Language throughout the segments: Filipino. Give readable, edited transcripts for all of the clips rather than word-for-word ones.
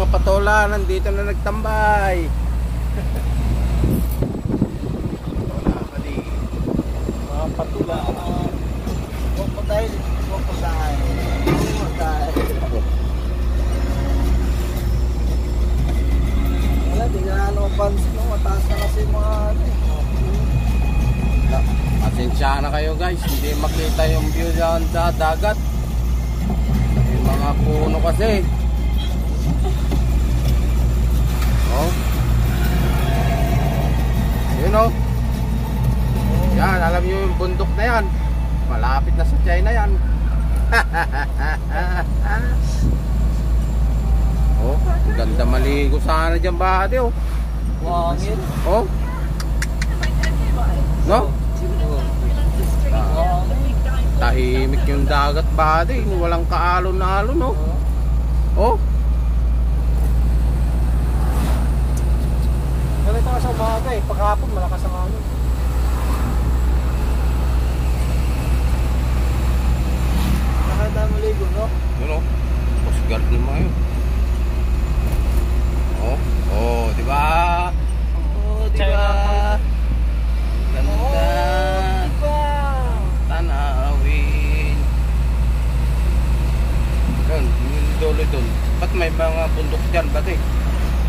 mga patola, nandito na nagtambay. Mga patula. Huwag po tayo. Huwag po tayo. Huwag tayo. Wala, di nga ano pansin mo. Mataas na kasi mga ano eh. Pasensya na kayo guys, hindi makita yung view dyan sa dagat. May mga puno kasi. Oh. Yun oh. Yan, alam nyo yung bundok na yan. Malapit na sa China yan. Oh, ganda maligo sana dyan ba ate oh. Wangin. Oh. No? Tahimik yung dagat ba ate, walang kaalon na alon no? Oh. Ganito ka sa umaga eh, pagkapon malakas ang alon. Nakita maligo no? Yun o, Coast Guard yung mga yun. Oh, oh, diba? Oh, diba? Ganda. Diba? Tanawin. Yun, yung dulo dun. Ba't may mga bundok dyan? Ba't eh?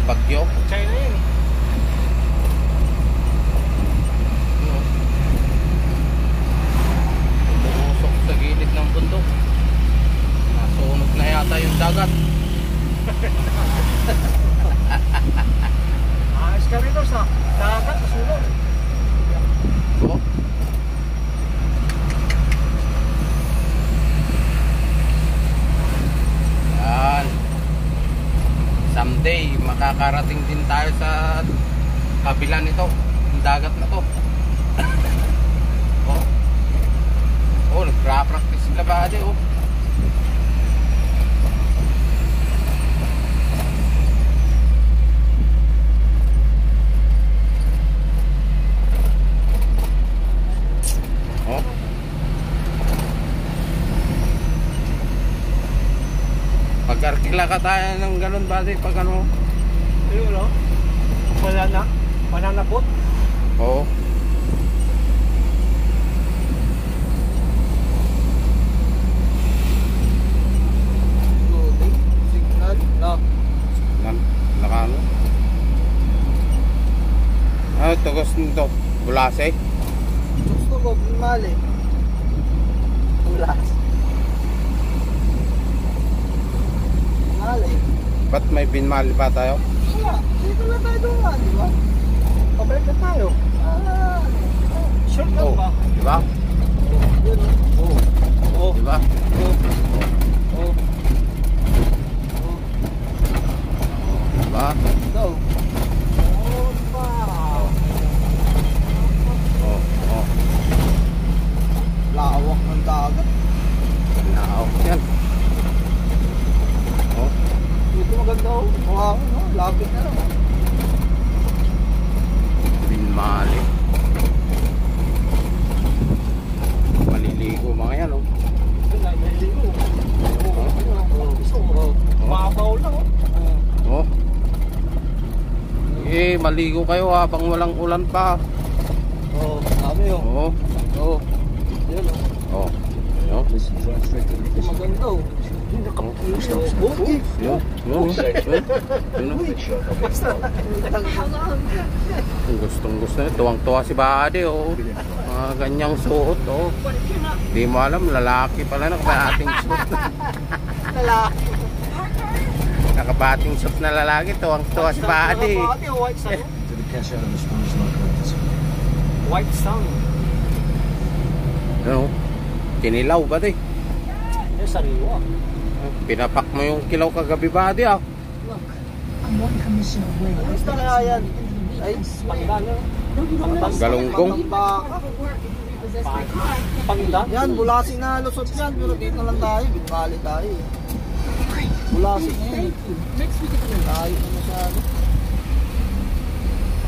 Bagyo? China yun eh. Bumusok sa gilid ng bundok. Nasunog na yata yung dagat. Ayos ka rin sa dagat, nasunog. Oh. Yan. Someday makakarating din tayo sa kabila nito, yung dagat na to. Oh. Oh, nagpra-practice sila ba ate oh. Oh. Pag-arkila ka tayo ng ganun ba pag ano? Ayun no? Wala na? Mananapot? Oo. Loading? Signal? No. Nakano? Ano tugos nito? Bulase? Gusto ko, mali. Ulas. Mali. Ba't may binmali pa tayo? Wala. Dito na tayo dumaan, di ba? Pabalik na tayo. Short Oh, ba? diba? Yun. Oh. Oh. Diba? Oh. Oh. Diba? Go. Oh, wow. Oh, oh. Lawak ng dagat. Naok yan. Oh. Dito maganda oh. Wow, no? Lapit na lang. Binmali. Maliligo mga yan oh. Naliligo. Mabaw lang oh. Oh. Eh, maligo kayo habang walang ulan pa. Oh, dami oh. Oh. Oh. Yan oh. Oh. Yo. Maganda oh. Yo. Yo. Gustong gusto niya. Tuwang-tuwa si Bade oh. Mga ganyang suot oh. Di mo alam, lalaki pala nakabating suot. Lalaki. Nakabating suot na lalaki. Tuwang-tuwa si Bade. White sun. White sun. Ano? Kinilaw ba di? Yung sariwa. Pinapak mo yung kilaw kagabi ba di ah? Gusto kaya yan? Ay, pandan. Galunggong. Pandan? Yan, bulasing na lusot yan. Pero dito lang tayo. Bitbali tayo. Bulasing na yan. Tayo na masyado.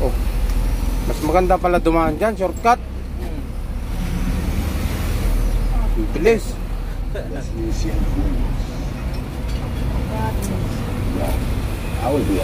Oh. Mas maganda pala dumaan dyan. Shortcut. Bilis. I would be